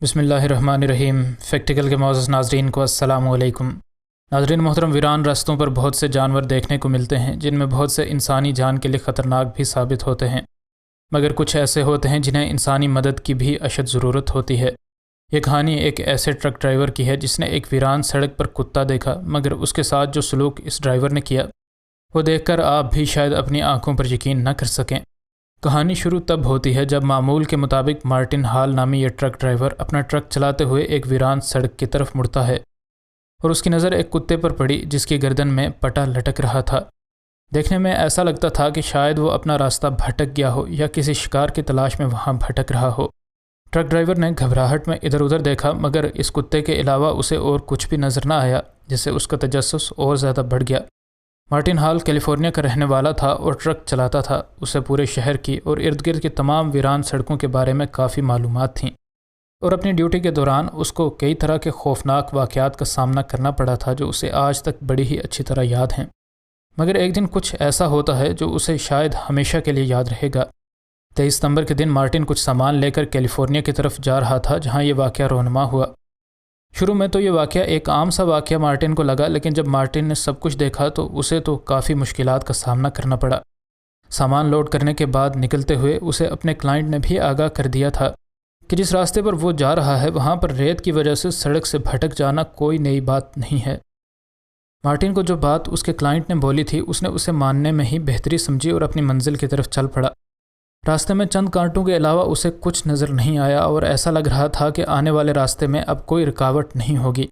بسم اللہ الرحمن الرحیم۔ فیکٹیکل کے معزز ناظرین کو السلام علیکم۔ ناظرین محترم، ویران راستوں پر بہت سے جانور دیکھنے کو ملتے ہیں جن میں بہت سے انسانی جان کے لیے خطرناک بھی ثابت ہوتے ہیں، مگر کچھ ایسے ہوتے ہیں جنہیں انسانی مدد کی بھی اشد ضرورت ہوتی ہے۔ یہ کہانی ایک ایسے ٹرک ڈرائیور کی ہے جس نے ایک ویران سڑک پر کتا دیکھا، مگر اس کے ساتھ جو سلوک اس ڈرائیور نے کیا وہ دیکھ کر آپ بھی شاید اپنی آنکھوں پر یقین نہ کر سکیں۔ کہانی شروع تب ہوتی ہے جب معمول کے مطابق مارٹن ہال نامی یہ ٹرک ڈرائیور اپنا ٹرک چلاتے ہوئے ایک ویران سڑک کی طرف مڑتا ہے اور اس کی نظر ایک کتے پر پڑی جس کی گردن میں پٹا لٹک رہا تھا۔ دیکھنے میں ایسا لگتا تھا کہ شاید وہ اپنا راستہ بھٹک گیا ہو یا کسی شکار کی تلاش میں وہاں بھٹک رہا ہو۔ ٹرک ڈرائیور نے گھبراہٹ میں ادھر ادھر دیکھا، مگر اس کتے کے علاوہ اسے اور کچھ بھی نظر نہ آیا، جس سے اس کا تجسس اور زیادہ بڑھ گیا۔ مارٹن ہال کیلیفورنیا کا رہنے والا تھا اور ٹرک چلاتا تھا۔ اسے پورے شہر کی اور ارد گرد کی تمام ویران سڑکوں کے بارے میں کافی معلومات تھیں، اور اپنی ڈیوٹی کے دوران اس کو کئی طرح کے خوفناک واقعات کا سامنا کرنا پڑا تھا جو اسے آج تک بڑی ہی اچھی طرح یاد ہیں۔ مگر ایک دن کچھ ایسا ہوتا ہے جو اسے شاید ہمیشہ کے لیے یاد رہے گا۔ 23 ستمبر کے دن مارٹن کچھ سامان لے کر کیلیفورنیا کی طرف جا رہا تھا جہاں یہ واقعہ رونما ہوا۔ شروع میں تو یہ واقعہ ایک عام سا واقعہ مارٹن کو لگا، لیکن جب مارٹن نے سب کچھ دیکھا تو اسے تو کافی مشکلات کا سامنا کرنا پڑا۔ سامان لوڈ کرنے کے بعد نکلتے ہوئے اسے اپنے کلائنٹ نے بھی آگاہ کر دیا تھا کہ جس راستے پر وہ جا رہا ہے وہاں پر ریت کی وجہ سے سڑک سے بھٹک جانا کوئی نئی بات نہیں ہے۔ مارٹن کو جو بات اس کے کلائنٹ نے بولی تھی اس نے اسے ماننے میں ہی بہتری سمجھی اور اپنی منزل کی طرف چل پڑا۔ راستے میں چند کانٹوں کے علاوہ اسے کچھ نظر نہیں آیا اور ایسا لگ رہا تھا کہ آنے والے راستے میں اب کوئی رکاوٹ نہیں ہوگی،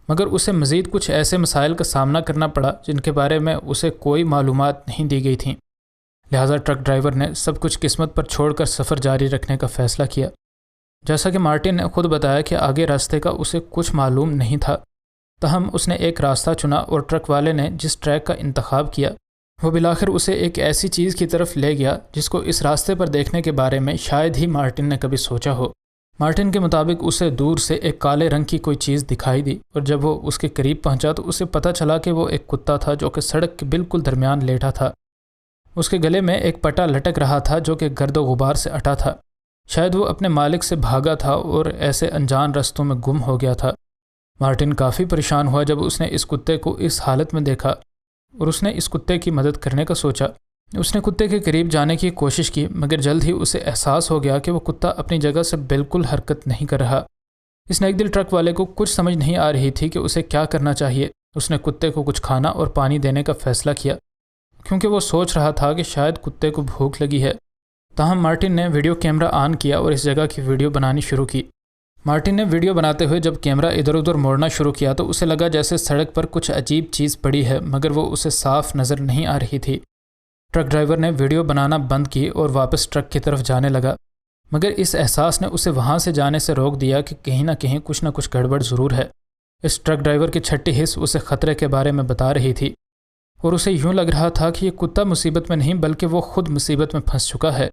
مگر اسے مزید کچھ ایسے مسائل کا سامنا کرنا پڑا جن کے بارے میں اسے کوئی معلومات نہیں دی گئی تھیں۔ لہٰذا ٹرک ڈرائیور نے سب کچھ قسمت پر چھوڑ کر سفر جاری رکھنے کا فیصلہ کیا۔ جیسا کہ مارٹن نے خود بتایا کہ آگے راستے کا اسے کچھ معلوم نہیں تھا، تاہم اس نے ایک راستہ چنا اور ٹرک والے نے جس ٹریک کا انتخاب کیا وہ بالآخر اسے ایک ایسی چیز کی طرف لے گیا جس کو اس راستے پر دیکھنے کے بارے میں شاید ہی مارٹن نے کبھی سوچا ہو۔ مارٹن کے مطابق اسے دور سے ایک کالے رنگ کی کوئی چیز دکھائی دی، اور جب وہ اس کے قریب پہنچا تو اسے پتہ چلا کہ وہ ایک کتا تھا جو کہ سڑک کے بالکل درمیان لیٹا تھا۔ اس کے گلے میں ایک پٹا لٹک رہا تھا جو کہ گرد و غبار سے اٹا تھا۔ شاید وہ اپنے مالک سے بھاگا تھا اور ایسے انجان رستوں میں گم ہو گیا تھا۔ مارٹن کافی پریشان ہوا جب اس نے اس کتے کو اس حالت میں دیکھا، اور اس نے اس کتے کی مدد کرنے کا سوچا۔ اس نے کتے کے قریب جانے کی کوشش کی، مگر جلد ہی اسے احساس ہو گیا کہ وہ کتا اپنی جگہ سے بالکل حرکت نہیں کر رہا۔ اس نیک دل ٹرک والے کو کچھ سمجھ نہیں آ رہی تھی کہ اسے کیا کرنا چاہیے۔ اس نے کتے کو کچھ کھانا اور پانی دینے کا فیصلہ کیا، کیونکہ وہ سوچ رہا تھا کہ شاید کتے کو بھوک لگی ہے۔ تاہم مارٹن نے ویڈیو کیمرہ آن کیا اور اس جگہ کی ویڈیو بنانی شروع کی۔ مارٹن نے ویڈیو بناتے ہوئے جب کیمرہ ادھر ادھر موڑنا شروع کیا تو اسے لگا جیسے سڑک پر کچھ عجیب چیز پڑی ہے، مگر وہ اسے صاف نظر نہیں آ رہی تھی۔ ٹرک ڈرائیور نے ویڈیو بنانا بند کی اور واپس ٹرک کی طرف جانے لگا، مگر اس احساس نے اسے وہاں سے جانے سے روک دیا کہ کہیں نہ کچھ گڑبڑ ضرور ہے۔ اس ٹرک ڈرائیور کی چھٹی حس اسے خطرے کے بارے میں بتا رہی تھی، اور اسے یوں لگ رہا تھا کہ یہ کتا مصیبت میں نہیں بلکہ وہ خود مصیبت میں پھنس چکا ہے،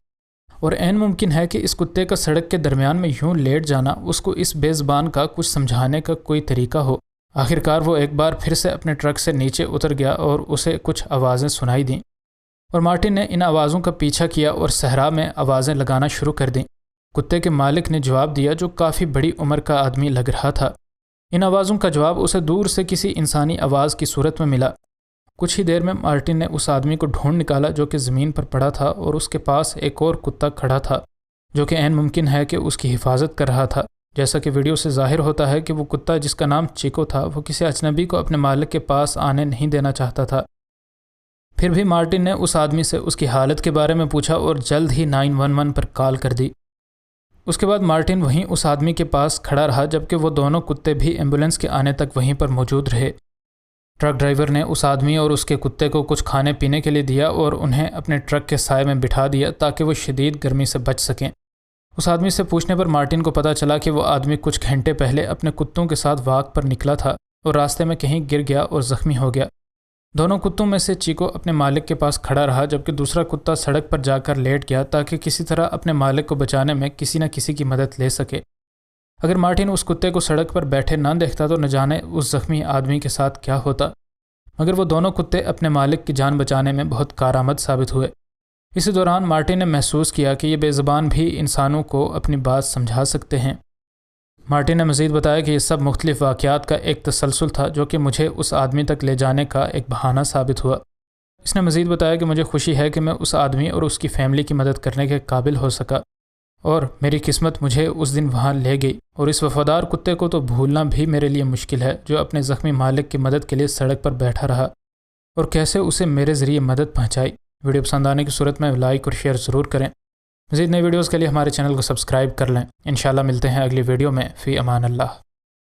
اور عین ممکن ہے کہ اس کتے کا سڑک کے درمیان میں یوں لیٹ جانا اس کو اس بے زبان کا کچھ سمجھانے کا کوئی طریقہ ہو۔ آخرکار وہ ایک بار پھر سے اپنے ٹرک سے نیچے اتر گیا اور اسے کچھ آوازیں سنائی دیں، اور مارٹن نے ان آوازوں کا پیچھا کیا اور صحرا میں آوازیں لگانا شروع کر دیں۔ کتے کے مالک نے جواب دیا جو کافی بڑی عمر کا آدمی لگ رہا تھا۔ ان آوازوں کا جواب اسے دور سے کسی انسانی آواز کی صورت میں ملا۔ کچھ ہی دیر میں مارٹن نے اس آدمی کو ڈھونڈ نکالا جو کہ زمین پر پڑا تھا، اور اس کے پاس ایک اور کتا کھڑا تھا جو کہ عین ممکن ہے کہ اس کی حفاظت کر رہا تھا۔ جیسا کہ ویڈیو سے ظاہر ہوتا ہے کہ وہ کتا جس کا نام چیکو تھا وہ کسی اجنبی کو اپنے مالک کے پاس آنے نہیں دینا چاہتا تھا۔ پھر بھی مارٹن نے اس آدمی سے اس کی حالت کے بارے میں پوچھا اور جلد ہی 911 پر کال کر دی۔ اس کے بعد مارٹن وہیں اس آدمی کے پاس کھڑا رہا جبکہ وہ دونوں کتے بھی ایمبولینس کے آنے تک وہیں پر موجود رہے۔ ٹرک ڈرائیور نے اس آدمی اور اس کے کتے کو کچھ کھانے پینے کے لیے دیا اور انہیں اپنے ٹرک کے سائے میں بٹھا دیا تاکہ وہ شدید گرمی سے بچ سکیں۔ اس آدمی سے پوچھنے پر مارٹن کو پتہ چلا کہ وہ آدمی کچھ گھنٹے پہلے اپنے کتوں کے ساتھ واک پر نکلا تھا اور راستے میں کہیں گر گیا اور زخمی ہو گیا۔ دونوں کتوں میں سے چیکو اپنے مالک کے پاس کھڑا رہا جبکہ دوسرا کتا سڑک پر جا کر لیٹ گیا تاکہ کسی طرح اپنے مالک کو بچانے میں کسی نہ کسی کی مدد لے سکے۔ اگر مارٹن اس کتے کو سڑک پر بیٹھے نہ دیکھتا تو نہ جانے اس زخمی آدمی کے ساتھ کیا ہوتا، مگر وہ دونوں کتے اپنے مالک کی جان بچانے میں بہت کارآمد ثابت ہوئے۔ اسی دوران مارٹن نے محسوس کیا کہ یہ بے زبان بھی انسانوں کو اپنی بات سمجھا سکتے ہیں۔ مارٹن نے مزید بتایا کہ یہ سب مختلف واقعات کا ایک تسلسل تھا جو کہ مجھے اس آدمی تک لے جانے کا ایک بہانہ ثابت ہوا۔ اس نے مزید بتایا کہ مجھے خوشی ہے کہ میں اس آدمی اور اس کی فیملی کی مدد کرنے کے قابل ہو سکا، اور میری قسمت مجھے اس دن وہاں لے گئی، اور اس وفادار کتے کو تو بھولنا بھی میرے لیے مشکل ہے جو اپنے زخمی مالک کی مدد کے لیے سڑک پر بیٹھا رہا اور کیسے اسے میرے ذریعے مدد پہنچائی۔ ویڈیو پسند آنے کی صورت میں لائک اور شیئر ضرور کریں۔ مزید نئی ویڈیوز کے لیے ہمارے چینل کو سبسکرائب کر لیں۔ انشاءاللہ ملتے ہیں اگلی ویڈیو میں۔ فی امان اللہ۔